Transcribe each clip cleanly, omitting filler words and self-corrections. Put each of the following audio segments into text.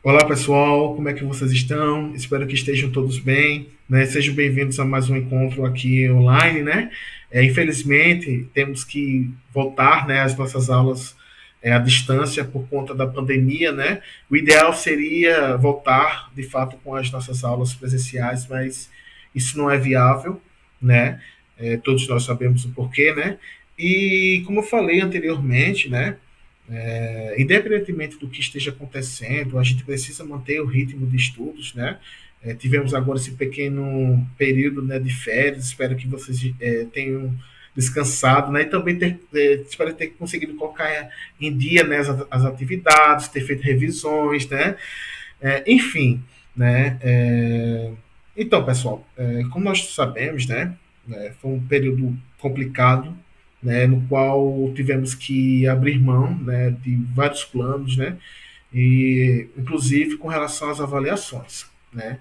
Olá pessoal, como é que vocês estão? Espero que estejam todos bem, né? Sejam bem-vindos a mais um encontro aqui online, né? Infelizmente temos que voltar, né, às nossas aulas à distância por conta da pandemia, né? O ideal seria voltar, de fato, com as nossas aulas presenciais, mas isso não é viável, né? Todos nós sabemos o porquê, né? E como eu falei anteriormente, né? Independentemente do que esteja acontecendo, a gente precisa manter o ritmo de estudos, né? Tivemos agora esse pequeno período, né, de férias, espero que vocês tenham descansado, né? E também espero ter conseguido colocar em dia, né, as atividades, ter feito revisões, né? Enfim, né? Então, pessoal, como nós sabemos, né, foi um período complicado, né, no qual tivemos que abrir mão, né, de vários planos, né, e inclusive com relação às avaliações, né.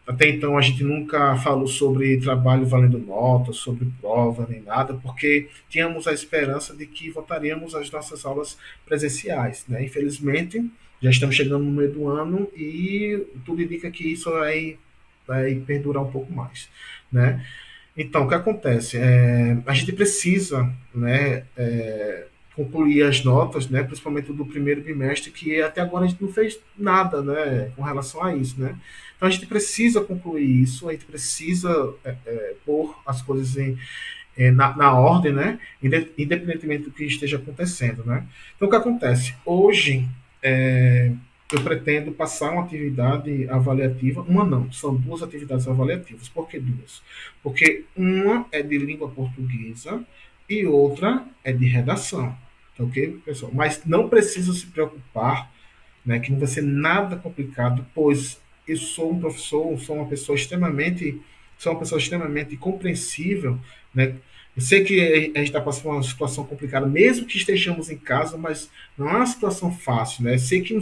Até então a gente nunca falou sobre trabalho valendo nota, sobre prova nem nada, porque tínhamos a esperança de que voltaríamos às nossas aulas presenciais, né. Infelizmente já estamos chegando no meio do ano e tudo indica que isso vai perdurar um pouco mais, né. Então, o que acontece? A gente precisa, né, concluir as notas, né, principalmente do primeiro bimestre, que até agora a gente não fez nada, né, com relação a isso, né. Então a gente precisa concluir isso, a gente precisa pôr as coisas na ordem, né, independentemente do que esteja acontecendo, né. Então o que acontece? Hoje é, eu pretendo passar uma atividade avaliativa, uma não, são duas atividades avaliativas. Por que duas? Porque uma é de língua portuguesa e outra é de redação. Tá ok, pessoal? Mas não precisa se preocupar, né, que não vai ser nada complicado, pois eu sou um professor, sou uma pessoa extremamente compreensível, né? Eu sei que a gente está passando uma situação complicada, mesmo que estejamos em casa, mas não é uma situação fácil, né? Sei que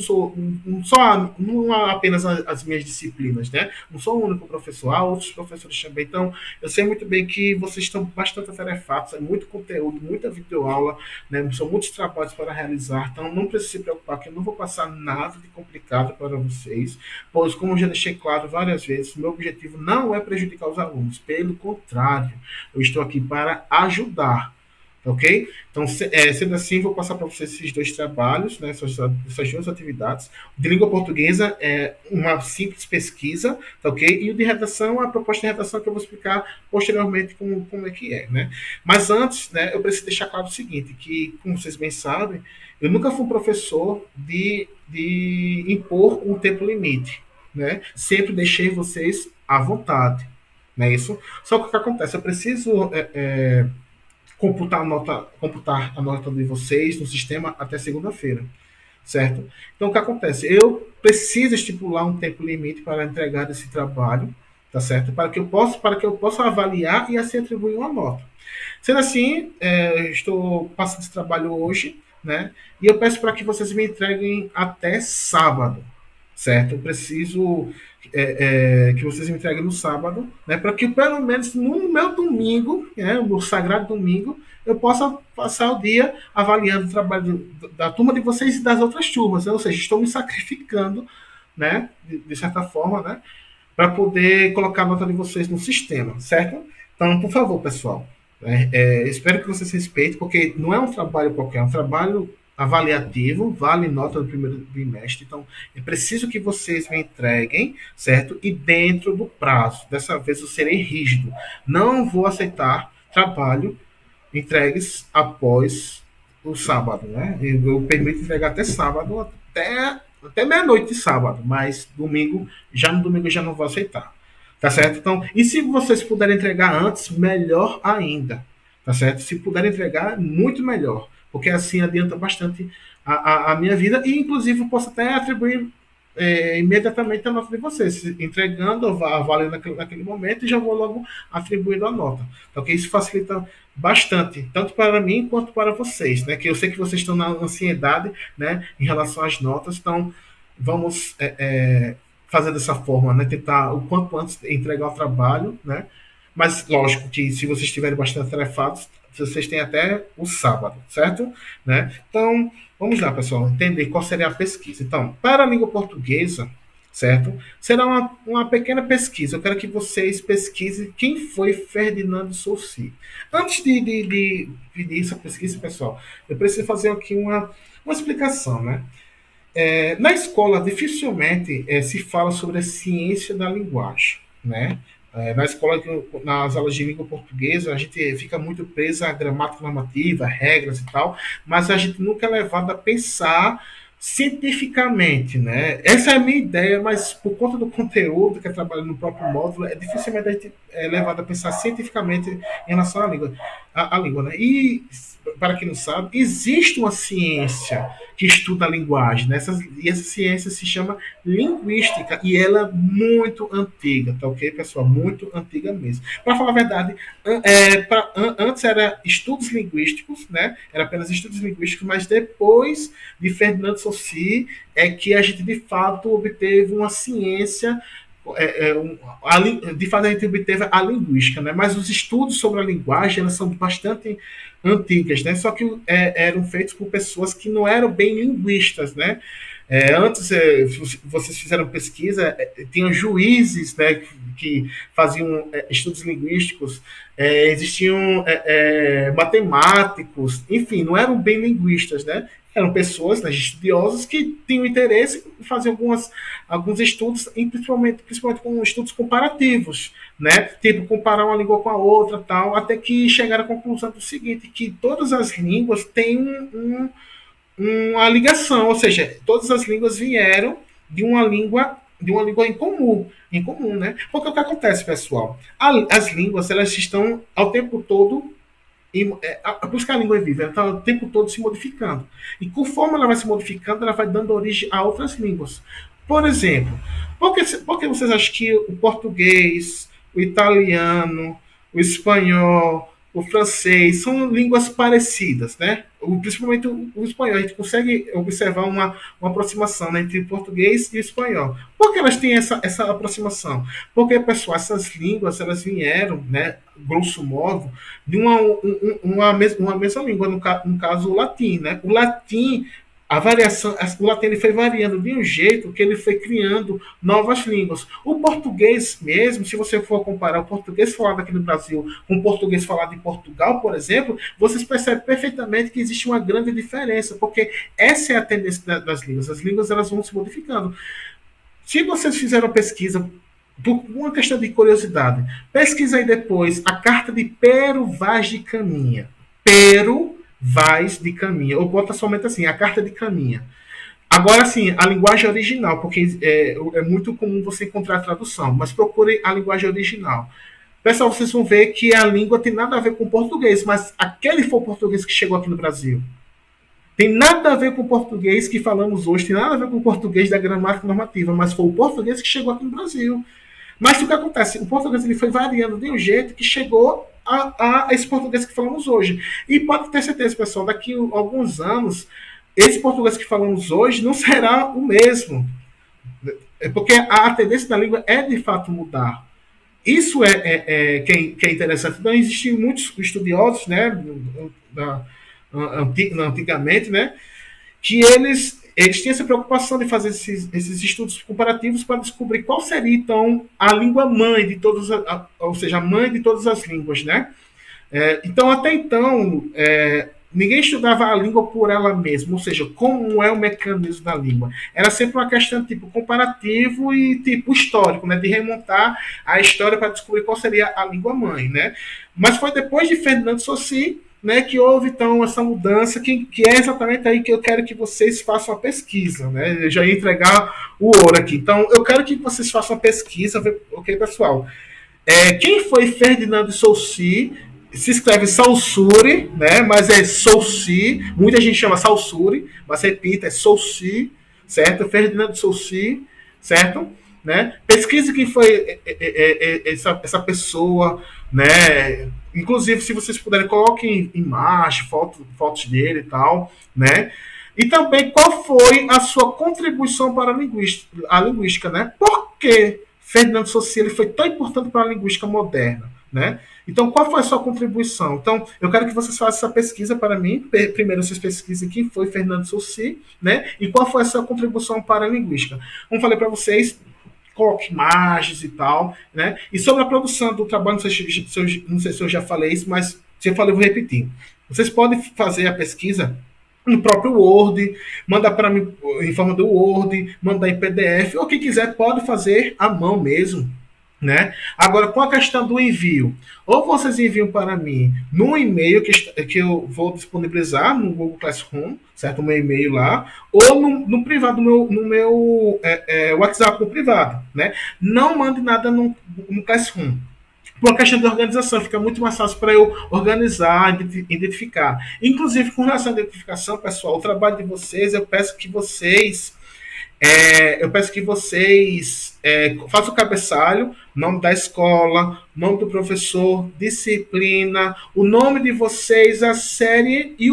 não há apenas as minhas disciplinas, né? Não sou o único professor, há outros professores também. Então, eu sei muito bem que vocês estão bastante atarefados, é muito conteúdo, muita videoaula, né? São muitos trabalhos para realizar, então não precisa se preocupar que eu não vou passar nada de complicado para vocês, pois, como eu já deixei claro várias vezes, meu objetivo não é prejudicar os alunos, pelo contrário, eu estou aqui para ajudar. Ok? Então, sendo assim, vou passar para vocês esses dois trabalhos, né, essas duas atividades. O de língua portuguesa é uma simples pesquisa, tá ok? E o de redação é a proposta de redação que eu vou explicar posteriormente como é que é, né? Mas antes, né, eu preciso deixar claro o seguinte, que, como vocês bem sabem, eu nunca fui um professor de impor um tempo limite, né? Sempre deixei vocês à vontade, não é isso? Só que o que acontece? Eu preciso computar a nota de vocês no sistema até segunda-feira, certo? Então, o que acontece? Eu preciso estipular um tempo limite para entregar esse trabalho, tá certo? Para que eu possa avaliar e assim atribuir uma nota. Sendo assim, estou passando esse trabalho hoje, né? E eu peço para que vocês me entreguem até sábado, certo? Eu preciso que vocês me entreguem no sábado, né? Para que pelo menos no meu domingo, né, no sagrado domingo, eu possa passar o dia avaliando o trabalho da turma de vocês e das outras turmas, né? Ou seja, estou me sacrificando, né? De certa forma, né? Para poder colocar a nota de vocês no sistema, certo? Então, por favor, pessoal, espero que vocês respeitem, porque não é um trabalho qualquer, é um trabalho avaliativo, vale nota do primeiro bimestre. Então, é preciso que vocês me entreguem, certo? E dentro do prazo. Dessa vez eu serei rígido. Não vou aceitar trabalho entregues após o sábado, né? Eu permito entregar até sábado, até meia-noite de sábado, mas no domingo eu já não vou aceitar. Tá certo? Então, e se vocês puderem entregar antes, melhor ainda. Tá certo? Se puderem entregar, muito melhor. Porque assim adianta bastante a minha vida e, inclusive, eu posso até atribuir imediatamente a nota de vocês, entregando a avaliando naquele momento e já vou logo atribuindo a nota. Então, que isso facilita bastante, tanto para mim quanto para vocês, né? Que eu sei que vocês estão na ansiedade, né, em relação às notas, então vamos fazer dessa forma, né? Tentar o quanto antes entregar o trabalho, né? Mas lógico que se vocês estiverem bastante atarefados, vocês têm até o sábado, certo? Né? Então, vamos lá, pessoal, entender qual seria a pesquisa. Então, para a língua portuguesa, certo? Será uma pequena pesquisa. Eu quero que vocês pesquisem quem foi Ferdinando Saussure. Antes de pedir essa pesquisa, pessoal, eu preciso fazer aqui uma explicação, né? Na escola, dificilmente se fala sobre a ciência da linguagem, né? Na escola, nas aulas de língua portuguesa, a gente fica muito preso à gramática normativa, regras e tal, mas a gente nunca é levado a pensar cientificamente, né? Essa é a minha ideia, mas por conta do conteúdo que é trabalhado no próprio módulo, é dificilmente a gente é levado a pensar cientificamente em relação à língua, à língua, né? E, para quem não sabe, existe uma ciência que estuda a linguagem, né? E essa ciência se chama linguística e ela é muito antiga, tá ok, pessoal? Muito antiga mesmo. Para falar a verdade, antes era estudos linguísticos, né? Era apenas estudos linguísticos, mas depois de Ferdinando Saussure é que a gente de fato obteve uma ciência de fato a gente obteve a linguística, né? Mas os estudos sobre a linguagem elas são bastante antigas, né? Só que eram feitos por pessoas que não eram bem linguistas, né? Antes, vocês fizeram pesquisa, tinham juízes, né, que faziam estudos linguísticos, existiam matemáticos, enfim, não eram bem linguistas, né? Eram pessoas, né, estudiosos que tinham interesse em fazer alguns estudos, principalmente com estudos comparativos, né? Tipo, comparar uma língua com a outra, tal, até que chegaram à conclusão do seguinte, que todas as línguas têm uma ligação, ou seja, todas as línguas vieram de uma língua em comum, né? Porque o que acontece, pessoal? As línguas elas estão ao tempo todo por isso que a língua é viva, ela está o tempo todo se modificando. E conforme ela vai se modificando, ela vai dando origem a outras línguas. Por exemplo, por que vocês acham que o português, o italiano, o espanhol, o francês são línguas parecidas, né? Principalmente o espanhol, a gente consegue observar uma aproximação, né, entre o português e o espanhol. Por que elas têm essa aproximação? Porque, pessoal, essas línguas elas vieram, né, grosso modo, de uma mesma língua, no caso o latim, né? O latim, o latim ele foi variando de um jeito que ele foi criando novas línguas. O português mesmo, se você for comparar o português falado aqui no Brasil com o português falado em Portugal, por exemplo, vocês percebem perfeitamente que existe uma grande diferença, porque essa é a tendência das línguas. As línguas elas vão se modificando. Se vocês fizeram pesquisa por uma questão de curiosidade, pesquisa aí depois a carta de Pero Vaz de Caminha. Pero Vaz de Caminha. Ou bota somente assim, a carta de Caminha. Agora sim, a linguagem original, porque é muito comum você encontrar a tradução, mas procure a linguagem original. Pessoal, vocês vão ver que a língua tem nada a ver com o português, mas aquele foi o português que chegou aqui no Brasil. Tem nada a ver com o português que falamos hoje, tem nada a ver com o português da gramática normativa, mas foi o português que chegou aqui no Brasil. Mas o que acontece? O português ele foi variando de um jeito que chegou a esse português que falamos hoje. E pode ter certeza, pessoal, daqui a alguns anos, esse português que falamos hoje não será o mesmo. Porque a tendência da língua é de fato mudar. Isso que é interessante. Então, existem muitos estudiosos, né, antigamente, né, que eles têm essa preocupação de fazer esses estudos comparativos para descobrir qual seria, então, a língua mãe de todas, ou seja, a mãe de todas as línguas, né? Então, até então, ninguém estudava a língua por ela mesma, ou seja, como é o mecanismo da língua. Era sempre uma questão tipo comparativo e tipo histórico, né? De remontar a história para descobrir qual seria a língua mãe, né? Mas foi depois de Ferdinando Saussure, né, que houve então essa mudança, que é exatamente aí que eu quero que vocês façam a pesquisa, né? Eu já ia entregar o ouro aqui. Então, eu quero que vocês façam a pesquisa, ok, pessoal? Quem foi Ferdinando Saussure? Se escreve Saussure, né? Mas é Saussure. Muita gente chama Saussure, mas repita, é Saussure, certo? Ferdinando Saussure, certo? Né? Pesquise quem foi essa pessoa, né? Inclusive, se vocês puderem, coloquem imagem, fotos dele e tal, né? E também qual foi a sua contribuição para a linguística, né? Por que Ferdinando Saussure foi tão importante para a linguística moderna, né? Então, qual foi a sua contribuição? Então, eu quero que vocês façam essa pesquisa para mim. Primeiro, vocês pesquisem quem foi Fernando Sauci, né? E qual foi a sua contribuição para a linguística. Como falei para vocês, coloque imagens e tal, né? E sobre a produção do trabalho, não sei se eu já falei isso, mas se eu falei, eu vou repetir. Vocês podem fazer a pesquisa no próprio Word, mandar para mim em forma do Word, mandar em PDF, ou quem quiser pode fazer à mão mesmo, né? Agora, com a questão do envio, ou vocês enviam para mim no e-mail que eu vou disponibilizar no Google Classroom, certo? O meu e-mail lá, ou no privado, no meu WhatsApp no privado, né? Não mande nada no Classroom. Por uma questão de organização, fica muito mais fácil para eu organizar, identificar. Inclusive, com relação à identificação, pessoal, o trabalho de vocês, eu peço que vocês façam o cabeçalho, nome da escola, nome do professor, disciplina, o nome de vocês, a série e,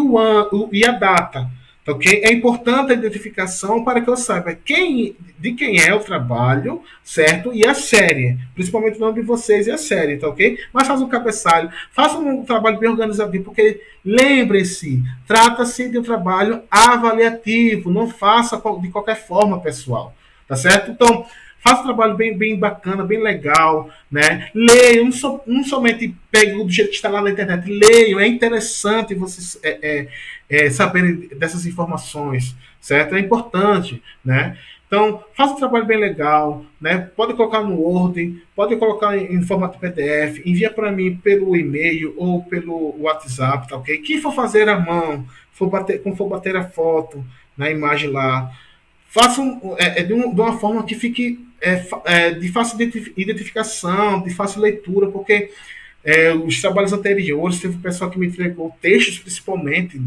e a data. Tá, ok? É importante a identificação para que eu saiba de quem é o trabalho, certo? E a série. Principalmente o nome de vocês e a série, tá ok? Mas faça um cabeçalho, faça um trabalho bem organizado, porque lembre-se, trata-se de um trabalho avaliativo, não faça de qualquer forma, pessoal. Tá certo? Então, faça um trabalho bem bacana, bem legal, né? Leiam, não somente pegue do jeito que está lá na internet, leiam, é interessante vocês saberem dessas informações, certo? É importante, né? Então, faça um trabalho bem legal, né? Pode colocar no Word, pode colocar em formato PDF, envia para mim pelo e-mail ou pelo WhatsApp, tá ok? Quem for fazer à mão, quando for bater a foto na imagem lá, façam de uma forma que fique de fácil identificação, de fácil leitura, porque os trabalhos anteriores teve o pessoal que me entregou textos, principalmente,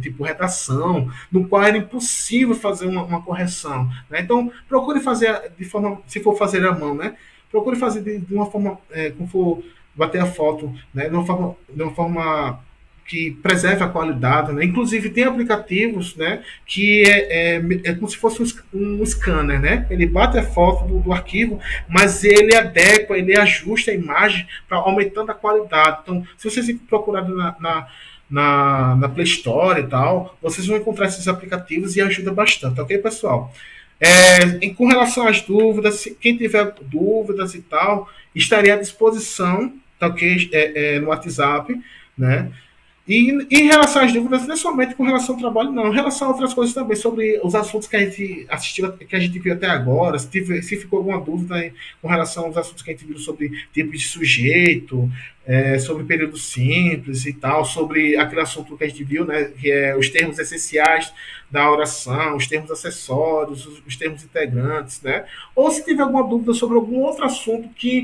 tipo redação, no qual era impossível fazer uma correção. Né? Então, procure fazer de forma, se for fazer à mão, né? Procure fazer de uma forma, como for bater a foto, né? De uma forma que preserve a qualidade, né? Inclusive tem aplicativos, né, que é como se fosse um scanner, né? Ele bate a foto do arquivo, mas ele adequa, ele ajusta a imagem para aumentando a qualidade. Então, se vocês procurarem na Play Store e tal, vocês vão encontrar esses aplicativos e ajuda bastante, ok, pessoal? Com relação às dúvidas, quem tiver dúvidas e tal, estaria à disposição, tá ok? No WhatsApp, né? E em relação às dúvidas, não é somente com relação ao trabalho, não. Em relação a outras coisas também, sobre os assuntos que a gente assistiu, que a gente viu até agora, se ficou alguma dúvida com relação aos assuntos que a gente viu sobre tipos de sujeito, sobre período simples e tal, sobre aquele assunto que a gente viu, né, que é os termos essenciais da oração, os termos acessórios, os termos integrantes, né? Ou se tiver alguma dúvida sobre algum outro assunto que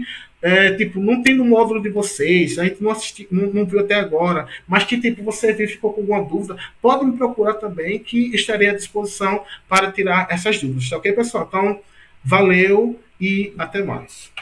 tipo, não tem no módulo de vocês, a gente não viu até agora, mas que tipo, você viu e ficou com alguma dúvida, pode me procurar também, que estarei à disposição para tirar essas dúvidas, tá ok, pessoal? Então, valeu e até mais.